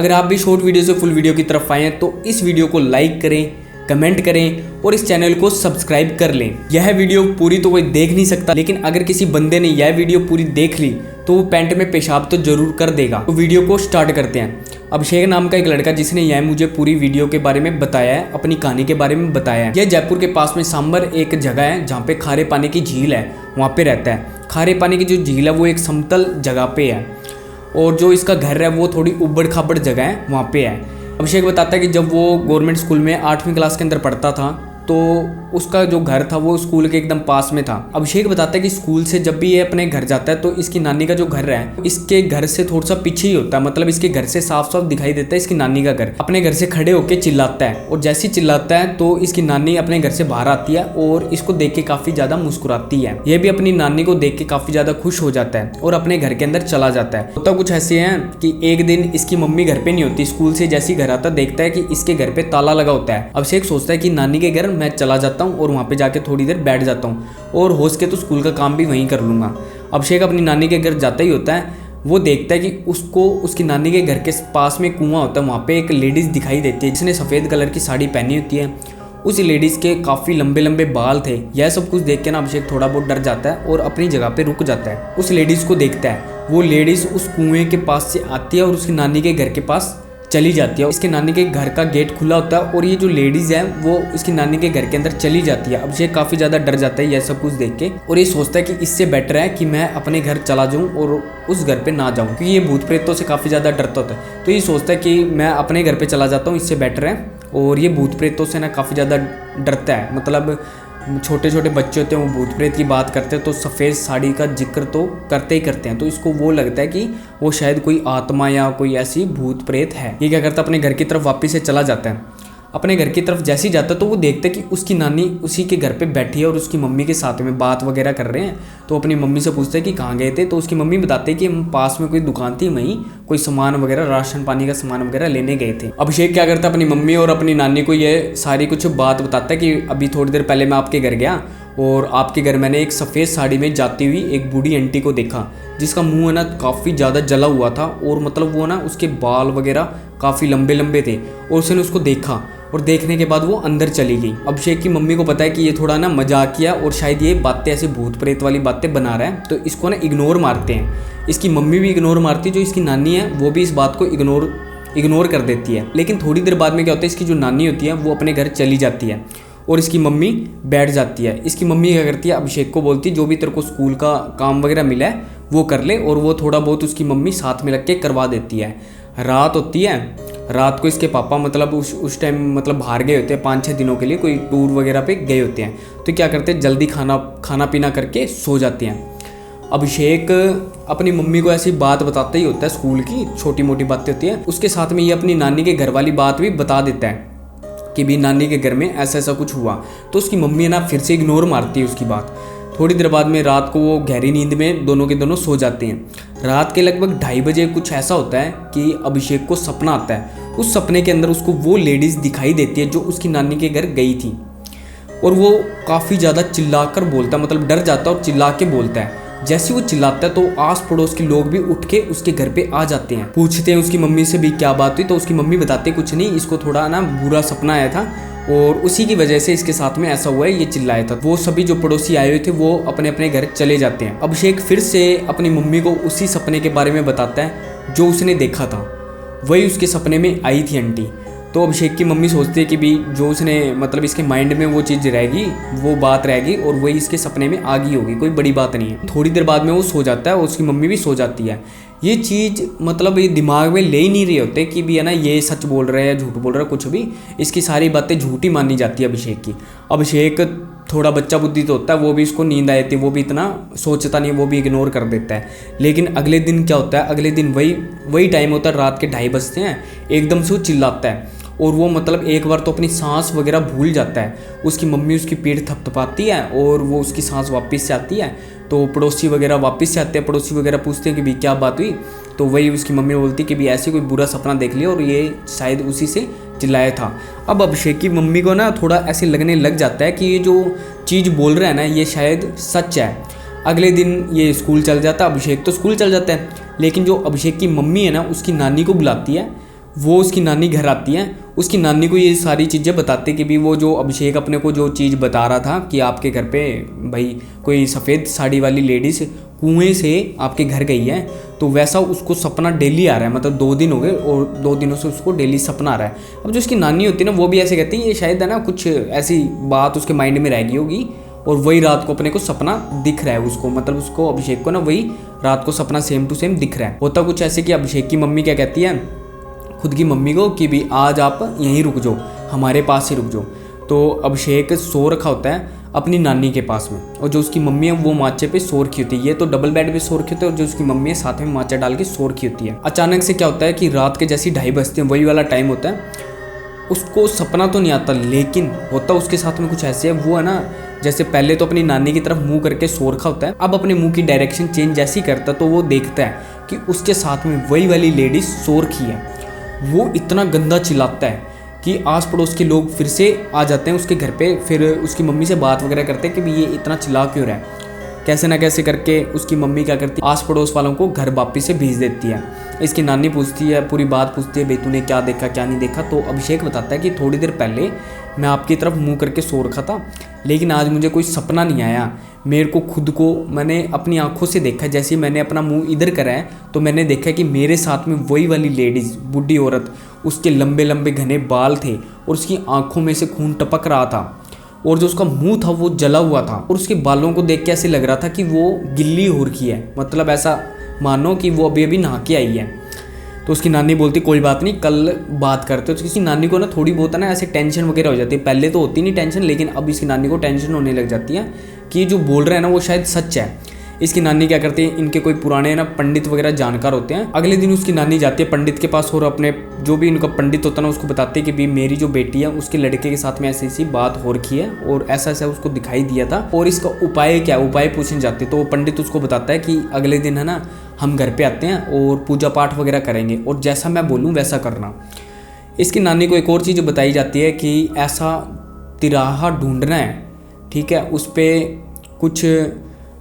अगर आप भी शॉर्ट वीडियो से फुल वीडियो की तरफ आए हैं तो इस वीडियो को लाइक करें, कमेंट करें और इस चैनल को सब्सक्राइब कर लें। यह वीडियो पूरी तो कोई देख नहीं सकता, लेकिन अगर किसी बंदे ने यह वीडियो पूरी देख ली तो वो पैंट में पेशाब तो जरूर कर देगा। तो वीडियो को स्टार्ट करते हैं। अभिषेक नाम का एक लड़का जिसने यह मुझे पूरी वीडियो के बारे में बताया है, अपनी कहानी के बारे में बताया है। यह जयपुर के पास में सांबर एक जगह है जहाँ पे खारे पानी की झील है, वहाँ पे रहता है। खारे पानी की जो झील है वो एक समतल जगह पे है और जो इसका घर है वो थोड़ी उबड़ खाबड़ जगह है, वहाँ पे है। अभिषेक बताता है कि जब वो गवर्नमेंट स्कूल में 8वीं क्लास के अंदर पढ़ता था तो उसका जो घर था वो स्कूल के एकदम पास में था। अभिषेक बताता है कि स्कूल से जब भी ये अपने घर जाता है तो इसकी नानी का जो घर है इसके घर से थोड़ा सा पीछे ही होता है, मतलब इसके घर से साफ साफ दिखाई देता है इसकी नानी का घर। अपने घर से खड़े होकर चिल्लाता है और जैसे ही चिल्लाता है तो इसकी नानी अपने घर से बाहर आती है और इसको देख के काफी ज्यादा मुस्कुराती है। ये भी अपनी नानी को देख के काफी ज्यादा खुश हो जाता है और अपने घर के अंदर चला जाता है। होता कुछ ऐसे है कि एक दिन इसकी मम्मी घर पे नहीं होती, स्कूल से जैसे ही घर आता देखता है कि इसके घर पे ताला लगा होता है। अभिषेक सोचता है कि नानी के घर मैं चला जाता हूँ और वहाँ पे जाके थोड़ी देर बैठ जाता हूँ और हो सके तो स्कूल का काम भी वहीं कर लूँगा। अभिषेक अपनी नानी के घर जाता ही होता है, वो देखता है कि उसको उसकी नानी के घर के पास में कुआं होता है, वहाँ पे एक लेडीज़ दिखाई देती है जिसने सफ़ेद कलर की साड़ी पहनी होती है। उस लेडीज़ के काफ़ी लंबे लंबे बाल थे। यह सब कुछ देख के ना अभिषेक थोड़ा बहुत डर जाता है और अपनी जगह पे रुक जाता है। उस लेडीज़ को देखता है, वो लेडीज़ उस कुएँ के पास से आती है और उसकी नानी के घर के पास चली जाती है। इसके नानी के घर का गेट खुला होता है और ये जो लेडीज़ है वो इसकी नानी के घर के अंदर चली जाती है। अभिषेक काफ़ी ज़्यादा डर जाता है यह सब कुछ देख के और ये सोचता है कि इससे बेटर है कि मैं अपने घर चला जाऊँ और उस घर पे ना जाऊँ, क्योंकि ये भूत प्रेतों से काफ़ी ज़्यादा डरता होता है। तो ये सोचता है कि मैं अपने घर पर चला जाता हूँ, इससे बेटर है। और ये भूत प्रेतों से ना काफ़ी ज़्यादा डरता है, मतलब छोटे छोटे बच्चे होते हैं वो भूत प्रेत की बात करते हैं तो सफ़ेद साड़ी का जिक्र तो करते ही करते हैं। तो इसको वो लगता है कि वो शायद कोई आत्मा या कोई ऐसी भूत प्रेत है। ये क्या करता है, अपने घर की तरफ वापस से चला जाता है। अपने घर की तरफ जैसे ही जाता है तो वो देखता है कि उसकी नानी उसी के घर पे बैठी है और उसकी मम्मी के साथ में बात वगैरह कर रहे हैं। तो अपनी मम्मी से पूछता है कि कहाँ गए थे, तो उसकी मम्मी बताते हैं कि हम पास में कोई दुकान थी, वहीं कोई सामान वगैरह, राशन पानी का सामान वगैरह लेने गए थे। अभिषेक क्या करता है, अपनी मम्मी और अपनी नानी को ये सारी कुछ बात बताता है कि अभी थोड़ी देर पहले मैं आपके घर गया और आपके घर मैंने एक सफ़ेद साड़ी में जाती हुई एक बूढ़ी आंटी को देखा जिसका मुंह है ना काफ़ी ज़्यादा जला हुआ था और मतलब वो ना उसके बाल वगैरह काफ़ी लंबे लंबे थे और उसने उसको देखा और देखने के बाद वो अंदर चली गई। अभिषेक की मम्मी को पता है कि ये थोड़ा ना मजाक किया और शायद ये बातें ऐसे भूत प्रेत वाली बातें बना रहा है, तो इसको ना इग्नोर मारते हैं। इसकी मम्मी भी इग्नोर मारती है, जो इसकी नानी है वो भी इस बात को इग्नोर कर देती है। लेकिन थोड़ी देर बाद में क्या होता है, इसकी जो नानी होती है वो अपने घर चली जाती है और इसकी मम्मी बैठ जाती है। इसकी मम्मी क्या करती है, अभिषेक को बोलती है जो भी तेरे को स्कूल का काम वगैरह मिला है वो कर ले, और वो थोड़ा बहुत उसकी मम्मी साथ में लग के करवा देती है। रात होती है, रात को इसके पापा मतलब उस टाइम मतलब बाहर गए होते हैं 5-6 दिनों के लिए, कोई टूर वगैरह पे गए होते हैं। तो क्या करते हैं, जल्दी खाना पीना करके सो जाते हैं। अभिषेक अपनी मम्मी को ऐसी बात बताता ही होता है, स्कूल की छोटी मोटी बातें होती हैं, उसके साथ में ये अपनी नानी के घर वाली बात भी बता देता है कि भी नानी के घर में ऐसा ऐसा कुछ हुआ। तो उसकी मम्मी है ना फिर से इग्नोर मारती है उसकी बात। थोड़ी देर बाद में रात को वो गहरी नींद में दोनों के दोनों सो जाते हैं। रात के लगभग 2:30 बजे कुछ ऐसा होता है कि अभिषेक को सपना आता है। उस सपने के अंदर उसको वो लेडीज़ दिखाई देती है जो उसकी नानी के घर गई थी और वो काफ़ी ज़्यादा चिल्लाकर बोलता है, मतलब डर जाता है और चिल्ला के बोलता है। जैसे वो चिल्लाता है तो आस पड़ोस के लोग भी उठ के उसके घर पे आ जाते हैं, पूछते हैं उसकी मम्मी से भी क्या बात हुई। तो उसकी मम्मी बताते कुछ नहीं, इसको थोड़ा ना बुरा सपना आया था और उसी की वजह से इसके साथ में ऐसा हुआ है, ये चिल्लाया था। वो सभी जो पड़ोसी आए हुए थे वो अपने अपने घर चले जाते हैं। अभिषेक फिर से अपनी मम्मी को उसी सपने के बारे में बताता है जो उसने देखा था, वही उसके सपने में आई थी आंटी। तो अभिषेक की मम्मी सोचती है कि भी जो उसने मतलब इसके माइंड में वो चीज़ रहेगी, वो बात रहेगी और वही इसके सपने में आ गई होगी, कोई बड़ी बात नहीं है। थोड़ी देर बाद में वो सो जाता है और उसकी मम्मी भी सो जाती है। ये चीज़ मतलब ये दिमाग में ले ही नहीं रहे होते कि भी है ना ये सच बोल रहे हैं या झूठ बोल रहे हैं, कुछ भी इसकी सारी बातें झूठी मानी जाती है अभिषेक की। अभिषेक थोड़ा बच्चा बुद्धि तो होता है, वो भी इसको नींद आई थी, वो भी इतना सोचता नहीं, वो भी इग्नोर कर देता है। लेकिन अगले दिन क्या होता है, अगले दिन वही टाइम होता है, रात के 2:30 बजते हैं, एकदम से वो चिल्लाता है और वो मतलब एक बार तो अपनी सांस वगैरह भूल जाता है। उसकी मम्मी उसकी पीठ थपथपाती है और वो उसकी सांस वापस से आती है। तो पड़ोसी वगैरह वापस से आते हैं, पड़ोसी वगैरह पूछते हैं कि भी क्या बात हुई। तो वही उसकी मम्मी बोलती है कि भी ऐसे कोई बुरा सपना देख लिया और ये शायद उसी से चिल्लाया था। अब अभिषेक की मम्मी को ना थोड़ा ऐसे लगने लग जाता है कि ये जो चीज़ बोल रहा है ना ये शायद सच है। अगले दिन ये स्कूल चल जाता है, अभिषेक तो स्कूल चल जाता है, लेकिन जो अभिषेक की मम्मी है ना उसकी नानी को बुलाती है वो उसकी नानी घर आती है, उसकी नानी को ये सारी चीज़ें बताते कि भी वो जो अभिषेक अपने को जो चीज़ बता रहा था कि आपके घर पे भाई कोई सफ़ेद साड़ी वाली लेडीज़ कुएं से आपके घर गई है, तो वैसा उसको सपना डेली आ रहा है। मतलब 2 दिन हो गए और 2 दिनों से उसको डेली सपना आ रहा है। अब जो उसकी नानी होती है ना, वो भी ऐसे कहती है ये शायद है ना कुछ ऐसी बात उसके माइंड में रह गई होगी और वही रात को अपने को सपना दिख रहा है उसको, मतलब उसको अभिषेक को ना वही रात को सपना सेम टू सेम दिख रहा है। होता कुछ ऐसे कि अभिषेक की मम्मी क्या कहती है खुद की मम्मी को कि भी आज आप यहीं रुक जाओ, हमारे पास ही रुक जाओ। तो अभिषेक सो रखा होता है अपनी नानी के पास में, और जो उसकी मम्मी है वो माचे पे सो रखी होती है। ये तो डबल बेड पे सो रखी होती है और जो उसकी मम्मी है साथ में माचा डाल के सो रखी होती है। अचानक से क्या होता है कि रात के जैसी 2:30 बजते हैं, वही वाला टाइम होता है। उसको सपना तो नहीं आता, लेकिन होता उसके साथ में कुछ ऐसे है, वो है ना जैसे पहले तो अपनी नानी की तरफ मुंह करके सो रखा होता है, अब अपने मुंह की डायरेक्शन चेंज जैसी करता तो वो देखता है कि उसके साथ में वही वाली लेडीज सो रखी है। वो इतना गंदा चिल्लाता है कि आस पड़ोस के लोग फिर से आ जाते हैं उसके घर पे, फिर उसकी मम्मी से बात वगैरह करते हैं कि भी ये इतना चिल्ला क्यों रहा है। कैसे ना कैसे करके उसकी मम्मी क्या करती है, आस पड़ोस वालों को घर वापस से भेज देती है। इसकी नानी पूछती है, पूरी बात पूछती है, भाई तूने क्या देखा क्या नहीं देखा। तो अभिषेक बताता है कि थोड़ी देर पहले मैं आपकी तरफ मुंह करके सो रखा था, लेकिन आज मुझे कोई सपना नहीं आया। मेरे को खुद को मैंने अपनी आंखों से देखा, जैसे ही मैंने अपना मुंह इधर करा है तो मैंने देखा कि मेरे साथ में वही वाली लेडीज़, बूढ़ी औरत, उसके लंबे लंबे घने बाल थे और उसकी आंखों में से खून टपक रहा था, और जो उसका मुंह था वो जला हुआ था, और उसके बालों को देख के ऐसे लग रहा था कि वो गिल्ली हो रखी है, मतलब ऐसा मानो कि वो अभी अभी नहा के आई है। तो उसकी नानी बोलती कोई बात नहीं, कल बात करते हो। तो इसकी नानी को ना थोड़ी बहुत है ना ऐसे टेंशन वगैरह हो जाती है। पहले तो होती नहीं टेंशन, लेकिन अब इसकी नानी को टेंशन होने लग जाती है कि जो बोल रहे हैं ना वो शायद सच है। इसकी नानी क्या करती है, इनके कोई पुराने ना पंडित वगैरह जानकार होते हैं। अगले दिन उसकी नानी जाती है पंडित के पास और अपने जो भी इनका पंडित होता है ना उसको बताती है कि भी मेरी जो बेटी है उसके लड़के के साथ में ऐसी ऐसी बात हो रखी है और ऐसा ऐसा उसको दिखाई दिया था, और इसका उपाय क्या, उपाय पूछने जाते। तो वो पंडित उसको बताता है कि अगले दिन है ना हम घर पे आते हैं और पूजा पाठ वगैरह करेंगे, और जैसा मैं बोलूँ वैसा करना। इसकी नानी को एक और चीज़ बताई जाती है कि ऐसा तिराहा ढूंढना है, ठीक है, उस पर कुछ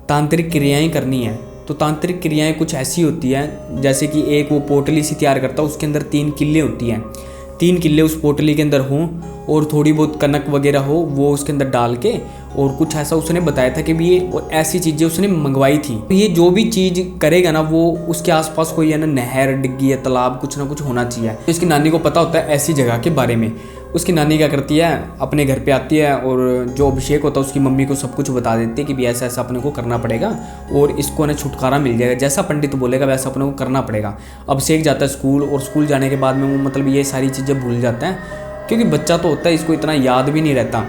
तांत्रिक क्रियाएं करनी है। तो तांत्रिक क्रियाएं कुछ ऐसी होती हैं जैसे कि एक वो पोटली सी तैयार करता है, उसके अंदर 3 किल्ले होती हैं, 3 किल्ले उस पोटली के अंदर हों और थोड़ी बहुत कनक वगैरह हो वो उसके अंदर डाल के, और कुछ ऐसा उसने बताया था कि भी ये और ऐसी चीज़ें उसने मंगवाई थी। तो ये जो भी चीज़ करेगा ना वो उसके आसपास कोई है ना नहर, डिग्गी या तालाब कुछ ना कुछ होना चाहिए। तो इसकी नानी को पता होता है ऐसी जगह के बारे में। उसकी नानी क्या करती है, अपने घर पे आती है और जो अभिषेक होता है उसकी मम्मी को सब कुछ बता देती है कि भी ऐसा ऐसा अपने को करना पड़ेगा और इसको ना छुटकारा मिल जाएगा, जैसा पंडित बोलेगा वैसा अपने को करना पड़ेगा। अभिषेक जाता है स्कूल, और स्कूल जाने के बाद में वो मतलब ये सारी चीज़ें भूल जाता है, क्योंकि बच्चा तो होता है, इसको इतना याद भी नहीं रहता।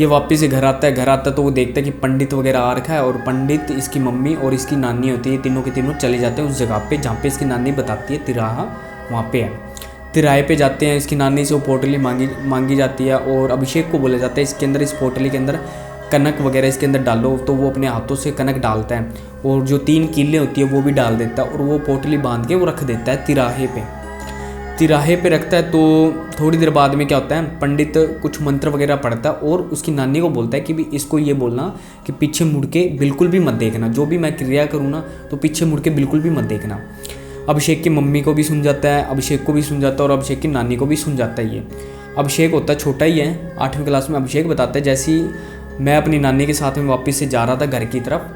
ये वापस से घर आता है तो वो देखता है कि पंडित वगैरह आ रखा है, और पंडित, इसकी मम्मी और इसकी नानी होती है, तीनों के तीनों चले जाते हैं उस जगह पे जहाँ पे इसकी नानी बताती है तिराहा वहाँ पे है। तिराहे पे जाते हैं, इसकी नानी से वो पोटली मांगी जाती है और अभिषेक को बोला जाता है इसके अंदर, इस पोटली के अंदर कनक वगैरह इसके अंदर डालो। तो वो अपने हाथों से कनक डालता है और जो 3 किल्ले होती है वो भी डाल देता है, और वो पोटली बांध के वो रख देता है तिराहे पे रखता है। तो थोड़ी देर बाद में क्या होता है, पंडित कुछ मंत्र वगैरह पढ़ता है और उसकी नानी को बोलता है कि भी इसको ये बोलना कि पीछे मुड़ के बिल्कुल भी मत देखना, जो भी मैं क्रिया करूँ ना तो पीछे मुड़ के बिल्कुल भी मत देखना। अभिषेक की मम्मी को भी सुन जाता है, अभिषेक को भी सुन जाता है और अभिषेक की नानी को भी सुन जाता है। ये अभिषेक होता है छोटा ही है, 8वीं क्लास में। अभिषेक बताता है जैसे ही मैं अपनी नानी के साथ में वापस से जा रहा था घर की तरफ,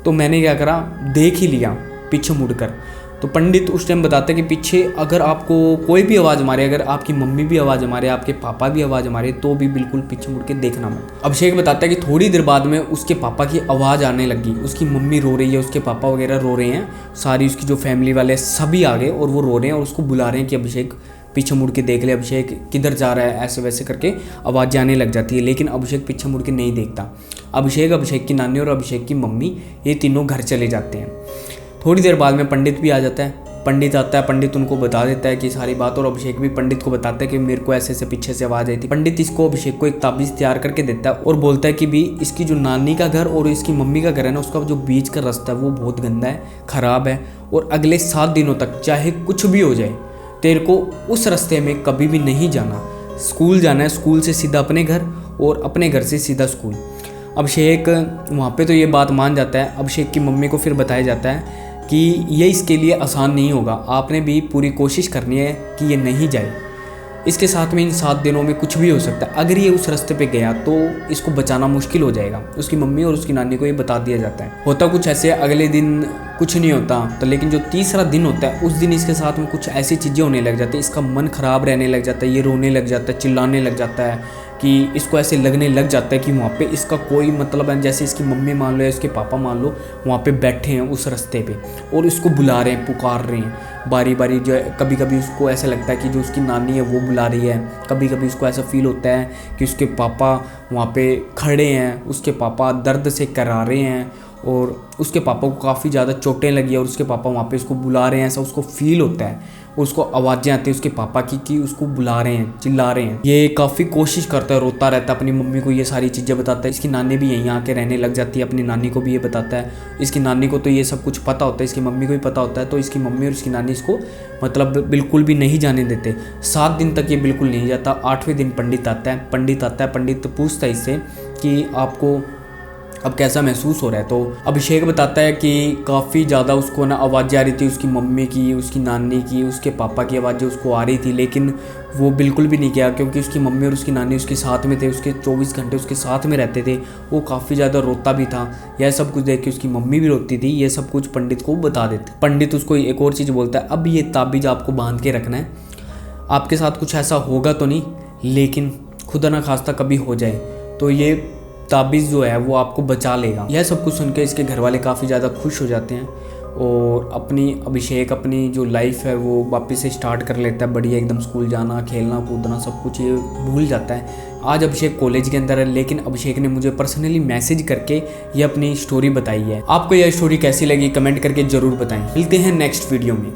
तो मैंने क्या करा, देख ही लिया पीछे मुड़कर। तो पंडित उस टाइम बताते हैं कि पीछे अगर आपको कोई भी आवाज़ मारे, अगर आपकी मम्मी भी आवाज़ मारे, आपके पापा भी आवाज़ मारे, तो भी बिल्कुल पीछे मुड़ के देखना मत। अभिषेक बताता है कि थोड़ी देर बाद में उसके पापा की आवाज़ आने लगी, उसकी मम्मी रो रही है, उसके पापा वगैरह रो रहे हैं, सारी उसकी जो फैमिली वाले सभी आ गए और वो रो रहे हैं और उसको बुला रहे हैं कि अभिषेक पीछे मुड़ के देख ले, अभिषेक किधर जा रहा है, ऐसे वैसे करके आवाज़ आने लग जाती है। लेकिन अभिषेक पीछे मुड़ के नहीं देखता। अभिषेक की नानी और अभिषेक की मम्मी ये तीनों घर चले जाते हैं। थोड़ी देर बाद में पंडित भी आ जाता है। पंडित आता है, पंडित उनको बता देता है कि सारी बात, और अभिषेक भी पंडित को बताता है कि मेरे को ऐसे ऐसे पीछे से आवाज़ आई थी। पंडित इसको अभिषेक को एक ताबीज़ तैयार करके देता है और बोलता है कि भी इसकी जो नानी का घर और इसकी मम्मी का घर है ना, उसका जो बीच का रास्ता है वो बहुत गंदा है, ख़राब है, और अगले 7 दिनों तक चाहे कुछ भी हो जाए तेरे को उस रास्ते में कभी भी नहीं जाना। स्कूल जाना है, स्कूल से सीधा अपने घर और अपने घर से सीधा स्कूल। अभिषेक वहाँ पे तो ये बात मान जाता है। अभिषेक की मम्मी को फिर बताया जाता है कि ये इसके लिए आसान नहीं होगा, आपने भी पूरी कोशिश करनी है कि ये नहीं जाए। इसके साथ में इन 7 दिनों में कुछ भी हो सकता है। अगर ये उस रास्ते पे गया तो इसको बचाना मुश्किल हो जाएगा। उसकी मम्मी और उसकी नानी को ये बता दिया जाता है। होता कुछ ऐसे, अगले दिन कुछ नहीं होता तो, लेकिन जो तीसरा दिन होता है उस दिन इसके साथ में कुछ ऐसी चीज़ें होने लग जाती है। इसका मन ख़राब रहने लग जाता है, ये रोने लग जाता है, चिल्लाने लग जाता है कि इसको ऐसे लगने लग जाता है कि वहाँ पे इसका कोई मतलब है। जैसे इसकी मम्मी मान लो या इसके पापा मान लो वहाँ पे बैठे हैं उस रास्ते पे और इसको बुला रहे हैं, पुकार रहे हैं बारी बारी। जो कभी कभी उसको ऐसा लगता है कि जो उसकी नानी है वो बुला रही है, कभी कभी उसको ऐसा फील होता है कि उसके पापा वहाँ पे खड़े हैं, उसके पापा दर्द से करा रहे हैं और उसके पापा को काफ़ी ज़्यादा चोटें लगी और उसके पापा वहाँ पे उसको बुला रहे हैं, ऐसा उसको फील होता है। उसको आवाज़ें आती हैं उसके पापा की कि उसको बुला रहे हैं, चिल्ला रहे हैं। ये काफ़ी कोशिश करता है, रोता रहता है, अपनी मम्मी को ये सारी चीज़ें बताता है। इसकी नानी भी यहीं आके रहने लग जाती है, अपनी नानी को भी ये बताता है। इसकी नानी को तो ये सब कुछ पता होता है, इसकी मम्मी को भी पता होता है। तो इसकी मम्मी और इसकी नानी इसको मतलब बिल्कुल भी नहीं जाने देते। 7 दिन तक ये बिल्कुल नहीं जाता। 8वें दिन पंडित आता है। पंडित पूछता है इससे कि आपको अब कैसा महसूस हो रहा है। तो अभिषेक बताता है कि काफ़ी ज़्यादा उसको ना आवाज़ें आ रही थी, उसकी मम्मी की, उसकी नानी की, उसके पापा की आवाज़ें उसको आ रही थी, लेकिन वो बिल्कुल भी नहीं किया क्योंकि उसकी मम्मी और उसकी नानी उसके साथ में थे, उसके 24 घंटे उसके साथ में रहते थे। वो काफ़ी ज़्यादा रोता भी था। यह सब कुछ देख के उसकी मम्मी भी रोती थी। ये सब कुछ पंडित को बता देते। पंडित उसको एक और चीज़ बोलता है, अब ये ताबीज़ आपको बांध के रखना है। आपके साथ कुछ ऐसा होगा तो नहीं, लेकिन खुदा ना खास्ता कभी हो जाए तो ये ताबीज़ जो है वो आपको बचा लेगा। यह सब कुछ सुन के इसके घर वाले काफ़ी ज़्यादा खुश हो जाते हैं और अभिषेक अपनी जो लाइफ है वो वापस से स्टार्ट कर लेता है। बढ़िया एकदम स्कूल जाना, खेलना कूदना सब कुछ ये भूल जाता है। आज अभिषेक कॉलेज के अंदर है, लेकिन अभिषेक ने मुझे पर्सनली मैसेज करके ये अपनी स्टोरी बताई है। आपको यह स्टोरी कैसी लगी कमेंट करके ज़रूर बताएं। मिलते हैं नेक्स्ट वीडियो में।